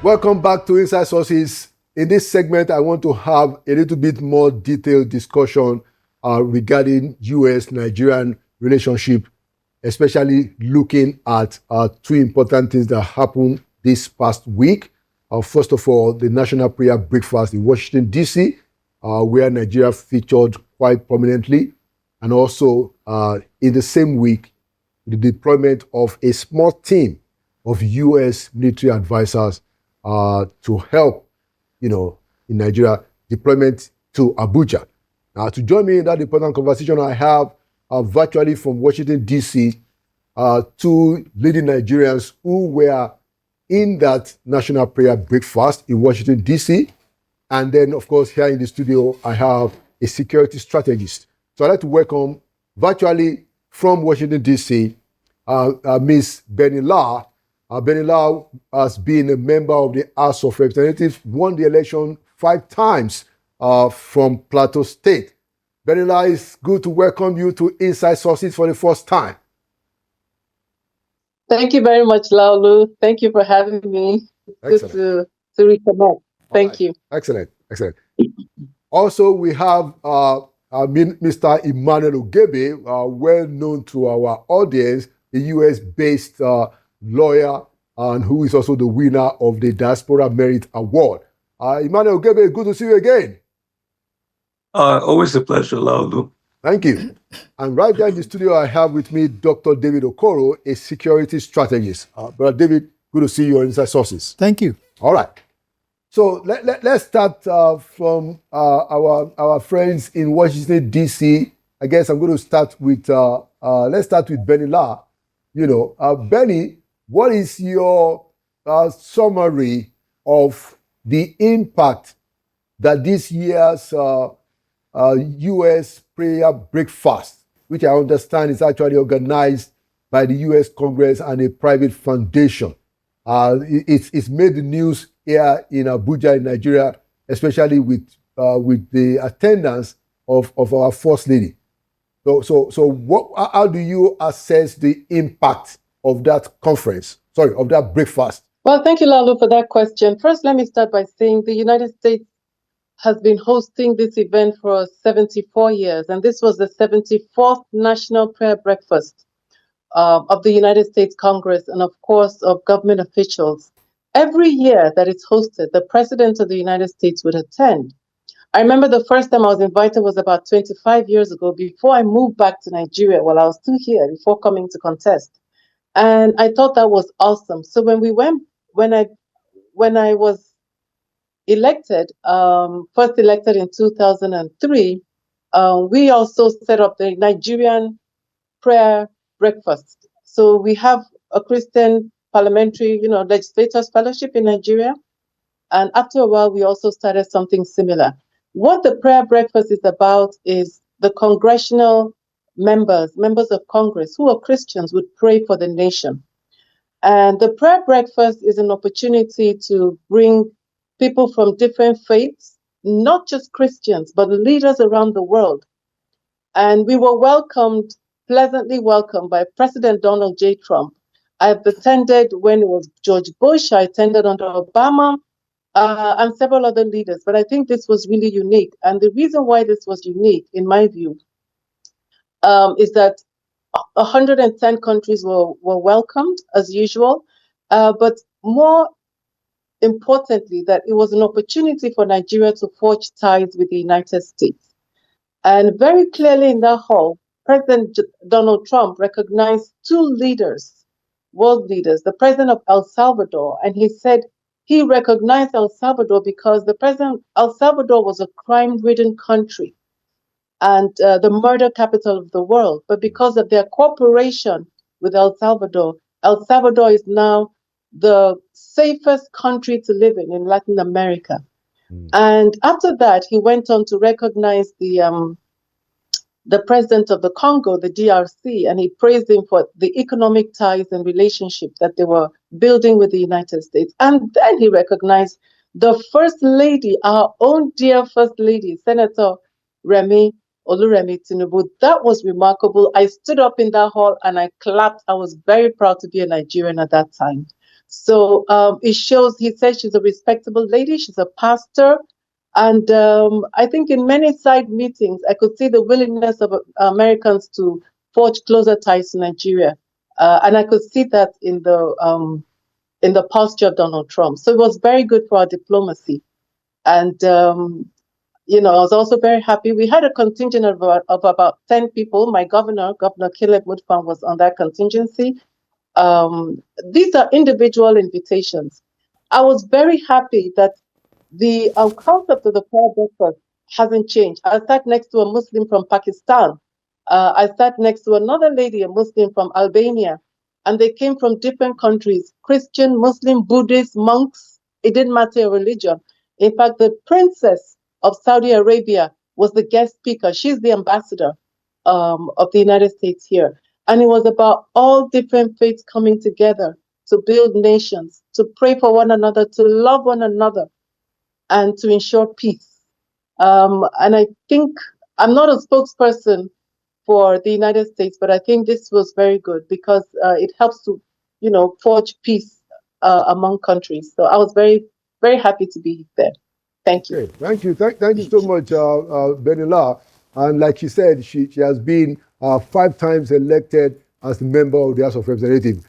Welcome back to Inside Sources. In this segment, I want to have a little bit more detailed discussion regarding U.S.-Nigerian relationship, especially looking at two important things that happened this past week. First of all, the National Prayer Breakfast in Washington, D.C., where Nigeria featured quite prominently, and also in the same week, the deployment of a small team of U.S. military advisors to help, in Nigeria, deployment to Abuja. Now, to join me in that important conversation, I have virtually from Washington, D.C., two leading Nigerians who were in that National Prayer Breakfast in Washington, D.C. And then, of course, here in the studio, I have a security strategist. So I'd like to welcome virtually from Washington, D.C., Ms. Beni. Beni has been a member of the House of Representatives, won the election 5 times from Plateau State. Beni, it's good to welcome you to Inside Sources for the first time. Thank you very much, Laulu. Thank you for having me. Excellent. Good to reconnect. Thank you. Excellent. Also, we have Mr. Emmanuel Ogebe, well known to our audience, a US-based lawyer, and who is also the winner of the Diaspora Merit Award. Emmanuel Ogebe, good to see you again. Always a pleasure, Laulu. Thank you. And right there in the studio, I have with me Dr. David Okoro, a security strategist. Brother David, good to see you on Inside Sources. Thank you. All right. So let's start from our friends in Washington, D.C. I guess I'm going to start with, let's start with Beni. Beni, what is your summary of the impact that this year's U.S. Prayer Breakfast, which I understand is actually organized by the U.S. Congress and a private foundation, it's made the news here in Abuja, in Nigeria, especially with the attendance of our First Lady. So how do you assess the impact of that of that breakfast? Well, thank you, Laulu, for that question. First, let me start by saying the United States has been hosting this event for 74 years, and this was the 74th National Prayer Breakfast of the United States Congress and, of course, of government officials. Every year that it's hosted, the President of the United States would attend. I remember the first time I was invited was about 25 years ago, before I moved back to Nigeria while I was still here, before coming to contest. And I thought that was awesome. So when I was elected, first elected in 2003, we also set up the Nigerian Prayer Breakfast. So we have a Christian parliamentary, legislators fellowship in Nigeria. And after a while, we also started something similar. What the prayer breakfast is about is the congressional members of Congress who are Christians would pray for the nation. And the prayer breakfast is an opportunity to bring people from different faiths, not just Christians, but leaders around the world. And we were pleasantly welcomed by President Donald J. Trump. I've attended when it was George Bush, I attended under Obama, and several other leaders. But I think this was really unique. And the reason why this was unique, in my view, is that 110 countries were welcomed, as usual. But more importantly, that it was an opportunity for Nigeria to forge ties with the United States. And very clearly in that hall, President Donald Trump recognized 2 leaders, world leaders, the president of El Salvador, and he said he recognized El Salvador because El Salvador was a crime-ridden country and the murder capital of the world. But because of their cooperation with El Salvador is now the safest country to live in Latin America. And after that, he went on to recognize the president of the Congo, the DRC, and he praised him for the economic ties and relationship that they were building with the United States. And then he recognized the First Lady, our own dear First Lady, Senator Oluremi Tinubu. That was remarkable. I stood up in that hall and I clapped. I was very proud to be a Nigerian at that time. So it shows, he said she's a respectable lady, she's a pastor. And I think in many side meetings, I could see the willingness of Americans to forge closer ties to Nigeria. And I could see that in the posture of Donald Trump. So it was very good for our diplomacy. And, I was also very happy. We had a contingent of about 10 people. My governor, Governor Caleb Woodfarm, was on that contingency. These are individual invitations. I was very happy that the concept of the prayer breakfast hasn't changed. I sat next to a Muslim from Pakistan. I sat next to another lady, a Muslim from Albania, and they came from different countries, Christian, Muslim, Buddhist, monks. It didn't matter your religion. In fact, the princess of Saudi Arabia was the guest speaker. She's the ambassador of the United States here. And it was about all different faiths coming together to build nations, to pray for one another, to love one another, and to ensure peace. And I think I'm not a spokesperson for the United States, but I think this was very good because it helps to, forge peace among countries. So I was very, very happy to be there. Thank you. Okay, thank you. Thank you so much, Beni. And like she said, she has been 5 times elected as a member of the House of Representatives.